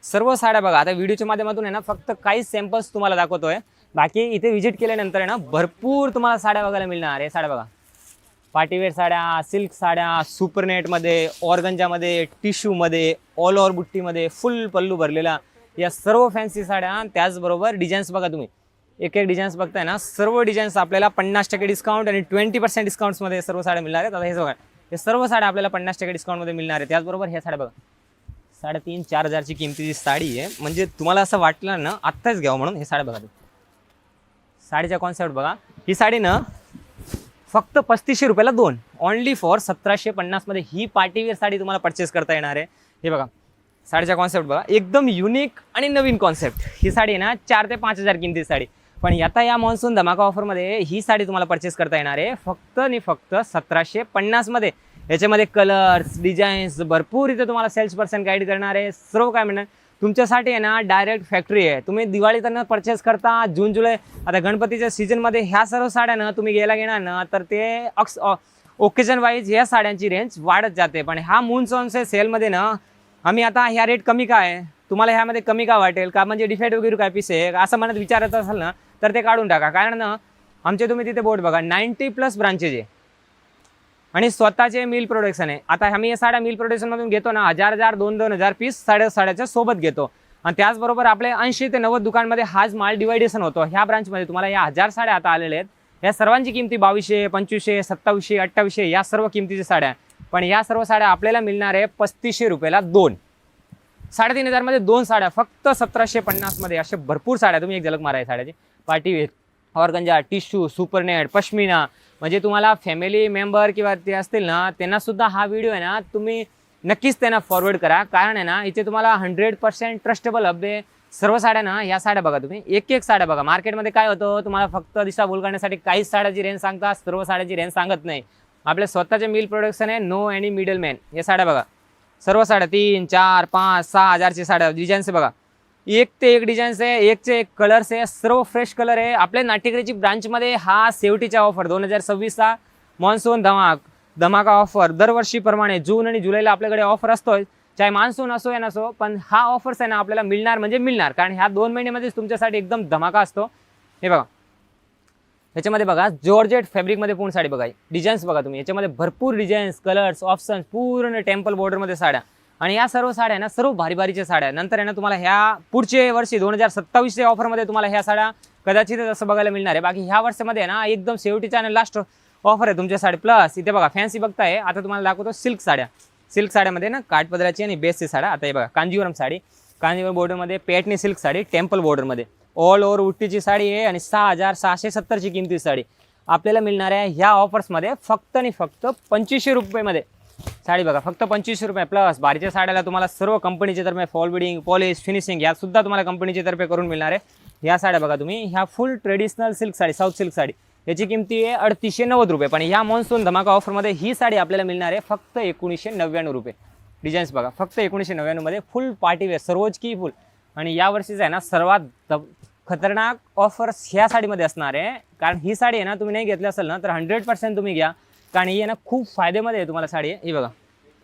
सर्व साड्या बघा. आता व्हिडिओच्या माध्यमातून आहे ना फक्त काही सॅम्पल्स तुम्हाला दाखवतोय. बाकी इथे व्हिजिट केल्यानंतर आहे ना भरपूर तुम्हाला साड्या बघायला मिळणार. हे साड्या बघा, पार्टीवेअर साड्या, सिल्क साड्या, सुपरनेटमध्ये, ऑर्गंजामध्ये, टिश्यूमध्ये, ऑल ओव्हर बुट्टीमध्ये, फुल पल्लू भरलेला या सर्व फॅन्सी साड्या. त्याचबरोबर डिझाईन्स बघा, तुम्ही एक एक डिझाईन्स बघताय ना, सर्व डिझाईन्स आपल्याला 50% डिस्काउंट आणि 20% डिस्काउंट्समध्ये सर्व साड्या मिळणार आहेत. आता हे बघा, हे सर्व साड्या आपल्याला 50% डिस्काउंटमध्ये मिळणार आहे. त्याचबरोबर ह्या साड्या बघा, 3,500-4,000 हजारची किमतीची साडी आहे. म्हणजे तुम्हाला असं वाटलं ना आत्ताच घ्यावं म्हणून. हे साड्या बघा, साडीचा कॉन्सेप्ट बघा. ही साडी ना फक्त 3500 रुपयाला 2, ओनली फॉर 1750 मध्ये ही पार्टीवेअर साडी तुम्हाला परचेस करता येणार आहे. हे बघा, साडीचा कॉन्सेप्ट बघा, एकदम युनिक आणि नवीन कॉन्सेप्ट. ही साडी ना 4 ते 5 हजार किमतीची साडी, पण आता या मान्सून धमाका ऑफरमध्ये ही साडी तुम्हाला परचेस करता येणार आहे फक्त आणि फक्त 1750 मध्ये. याच्यामध्ये कलर्स, डिझाईन्स भरपूर इथे तुम्हाला सेल्स पर्सन गाईड करणार आहे. सर्व काय म्हणणार तुमच्यासाठी आहे ना, डायरेक्ट फॅक्टरी आहे. तुम्ही दिवाळीतनं परचेस करता, जून जुलै आता गणपतीच्या सीझनमध्ये ह्या सर्व साड्या ना तुम्ही घ्यायला घेणार ना, तर ते ओकेजन वाईज या साड्यांची रेंज वाढत जाते. पण ह्या मूनसॉनचे सेलमध्ये ना आम्ही आता ह्या रेट कमी का आहे, तुम्हाला ह्यामध्ये कमी का वाटेल का, म्हणजे डिफेक्ट वगैरे काय पीस आहे असं म्हणत विचारत असाल ना, तर ते काढून टाका. कारण ना आमचे तुम्ही तिथे बोर्ड बघा, 90+ ब्रांचेस आहे आणि स्वतःचे मिल प्रोडक्शन आहे. आता आम्ही या साड्या मिल प्रोडक्शनमधून घेतो ना, 1000 2,000 पीस साड्याच्या सोबत घेतो. आणि त्याचबरोबर आपले 80 ते 90 दुकानमध्ये हाच माल डिवायडेशन होतो. ह्या ब्रांचमध्ये तुम्हाला या 1000 साड्या आता आलेल्या आहेत. या सर्वांची किमती 2200, 2500, 2700, 2800 या सर्व किमतीच्या साड्या. पण या सर्व साड्या आपल्याला मिळणार आहे 3500 रुपयाला 2. 3,500 मध्ये 2 साड्या फक्त 1750 मध्ये. असे भरपूर साड्या, तुम्ही एक झलक मारा साड्याची. Party wear, organza, tissue, supernet, pashmina. म्हणजे तुम्हाला फॅमिली मेंबर किंवा ते असतील ना, त्यांना सुद्धा हा व्हिडिओ आहे ना तुम्ही नक्कीच त्यांना फॉरवर्ड करा. कारण आहे ना इथे तुम्हाला 100% ट्रस्टेबल हबे सर्व साड्या ना. ह्या साड्या बघा, तुम्ही एक एक साड्या बघा. मार्केटमध्ये काय होतं, तुम्हाला फक्त दिशाभूल करण्यासाठी काहीच साड्याची रेंज सांगतात, सर्व साड्याची रेंज सांगत नाही. आपले स्वतःचे मिल प्रोडक्शन आहे, नो एनी मिडल मॅन. या साड्या बघा, सर्व साड्या 3, 4, 5, 6 हजारची साड्या. डिझाईन्स बघा, एक ते एक डिझाईन्स आहे, एकचे एक कलर्स आहे, सर्व फ्रेश कलर आहे. आपल्या नाट्यगृहाची ब्रांचमध्ये हा शेवटीचा ऑफर 2026चा मान्सून धमाका ऑफर दरवर्षीप्रमाणे जून आणि जुलैला आपल्याकडे ऑफर असतोय. चाहे मान्सून असो या नसो, पण हा ऑफर्स आहे ना आपल्याला मिळणार म्हणजे मिळणार. कारण ह्या 2 महिन्यामध्येच तुमच्यासाठी एकदम धमाका असतो. हे बघा, याच्यामध्ये बघा जॉर्जेट फॅब्रिकमध्ये पूर्ण साडी बघा. डिझाईन्स बघा तुम्ही, याच्यामध्ये भरपूर डिझाईन्स, कलर्स, ऑप्शन्स, पूर्ण टेम्पल बॉर्डरमध्ये साड्या. आणि या सर्व साड्या ना सर्व भारी भारीच्या साड्या. नंतर आहे ना तुम्हाला ह्या पुढच्या वर्षी 2027च्या ऑफरमध्ये तुम्हाला ह्या साड्या कदाचित असं बघायला मिळणार आहे. बाकी ह्या वर्षामध्ये ना एकदम शेवटीचा आणि लास्ट ऑफर आहे तुमच्यासाठी. प्लस इथे बघा फॅन्सी बघताय, आता तुम्हाला दाखवतो सिल्क साड्या. सिल्क साड्यामध्ये ना काठपदराची आणि बेसची साड्या. आता हे बघा कांजीवरम साडी, कांजीवरम बॉर्डरमध्ये पॅटनी सिल्क साडी, टेम्पल बॉर्डरमध्ये ऑल ओव्हर उट्टीची साडी आहे आणि 6,670ची किमतीची साडी आपल्याला मिळणार आहे ह्या ऑफर्समध्ये फक्त आणि फक्त 2500 रुपयेमध्ये. साडी बघा फक्त 2500 रुपये. प्लस बारीच्या साड्याला तुम्हाला सर्व कंपनीच्या तर्फे फॉल बिडिंग, पॉलिश, फिनिशिंग या सुद्धा तुम्हाला कंपनीच्या तर्फे करून मिळणार आहे. ह्या साड्या बघा तुम्ही, ह्या फुल traditional silk sari, south silk sari, याची किमती आहे 3890 रुपये. पण ह्या मान्सून धमाका ऑफरमध्ये ही साडी आपल्याला मिळणार आहे फक्त 1999 रुपये. डिझाईन्स बघा फक्त 1999 मध्ये फुल पार्टीवेअर सर्वच की फुल. आणि या वर्षीचा आहे ना सर्वात खतरनाक ऑफर्स ह्या साडीमध्ये असणार आहे. कारण ही साडी आहे ना तुम्ही नाही घेतली असेल ना तर 100% तुम्ही घ्या. कारण ही आहे ना खूप फायदेमध्ये आहे तुम्हाला साडी. ही बघा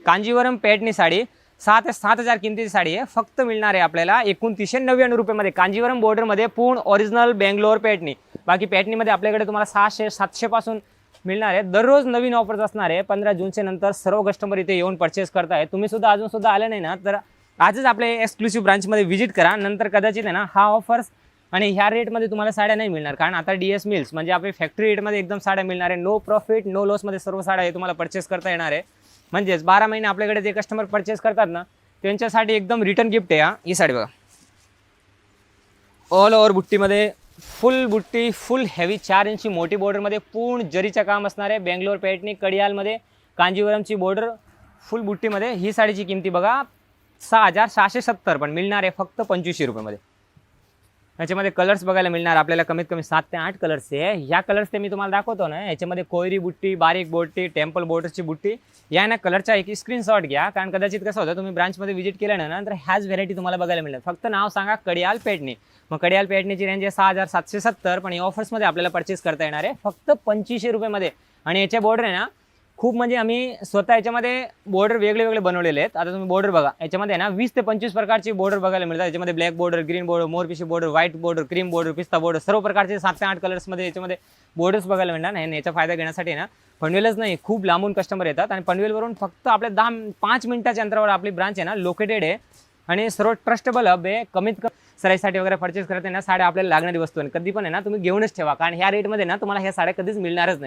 कांजीवरम पॅटनी साडी 6 ते 7 हजार किमतीची साडी आहे. फक्त मिळणार आहे आपल्याला 2999 रुपयेमध्ये. कांजीवरम बॉर्डरमध्ये पूर्ण ओरिजिनल बेंगलोर पॅटनी. बाकी पॅटनीमध्ये आपल्याकडे तुम्हाला 600-700 पासून मिळणार आहे. दररोज नवीन ऑफर्स असणार आहे. 15 जूनच्या नंतर सर्व कस्टमर इथे येऊन परचेस करताय. तुम्ही सुद्धा अजून सुद्धा आले नाही ना तर आजच आपल्या एक्सक्लुसिव्ह ब्रांचमध्ये व्हिजिट करा. नंतर कदाचित आहे ना हा ऑफर्स आणि ह्या रेटमध्ये तुम्हाला साड्या नाही मिळणार. कारण आता DS मिल्स म्हणजे आपली फॅक्टरी रेटमध्ये एकदम साड्या मिळणार आहे. नो प्रॉफिट नो लॉसमध्ये सर्व साड्या हे तुम्हाला परचेस करता येणार आहे. म्हणजेच 12 महिने आपल्याकडे जे कस्टमर परचेस करतात ना त्यांच्यासाठी एकदम रिटर्न गिफ्ट आहे. ही साडी बघा ऑल ओव्हर बुट्टीमध्ये, फुल बुट्टी, फुल हेवी 4 इंची मोठी बॉर्डरमध्ये पूर्ण जरीचं काम असणार आहे. बेंगलोर पॅटनी कडियालमध्ये कांजीवरमची बॉर्डर फुल बुट्टीमध्ये. ही साडीची किमती बघा 6,670 पण मिळणार आहे फक्त 2500 रुपयामध्ये. याच्यामध्ये कलर्स बघायला मिळणार आपल्याला कमीत कमी 7 ते 8 कलर्स आहे. ह्या कलर्स ते मी तुम्हाला दाखवतो ना, याच्यामध्ये कोयरी बुट्टी, बारीक बुट्टी, टेम्पल बॉर्डरची बुट्टी या ना कलरचा एक स्क्रीनशॉट घ्या. कारण कदाचित कसं होतं तुम्ही ब्रांचमध्ये व्हिजिट केल्यानंतर ह्याच व्हेरायटी तुम्हाला बघायला मिळणार. फक्त नाव सांगा कडियाल पॅटनी. मग कडियाल पॅटनीची रेंज आहे 6,770 पण या ऑफर्समध्ये आपल्याला परचेस करता येणार आहे फक्त 2500 रुपयामध्ये. आणि याच्या बॉर्डर आहे ना खूप म्हणजे आम्ही स्वतः याच्यामध्ये बॉर्डर वेगळे वेगळे बनवलेले आहेत. आता तुम्ही बॉर्डर बघा, याच्यामध्ये ना 20 ते 25 प्रकारची बॉर्डर बघायला मिळतात. याच्यामध्ये ब्लॅक बॉर्डर, ग्रीन बॉर्डर, मोरपिशी border, white border, cream border, पिस्ता बॉर्डर, सर्व प्रकारचे 7 ते 8 कलर्समध्ये याच्यामध्ये बॉर्डर्स बघायला मिळणार. आणि याचा फायदा घेण्यासाठी ना पनवेलच नाही, खूप लांबून कस्टमर येतात आणि पनवेलवरून फक्त आपल्या 5 मिनिटाच्या अंतरावर आपली ब्रांच आहे ना लोकेटेड आहे आणि सर्व ट्रस्टेबल हब आहे. कमीत कमी सराईसाठी वगैरे परचेस करते ना साड्या आपल्याला लागणारी वस्तू आहे, कधी पण आहे ना तुम्ही घेऊनच ठेवा, कारण ह्या रेटमध्ये ना तुम्हाला ह्या साड्या कधीच मिळणारच नाही.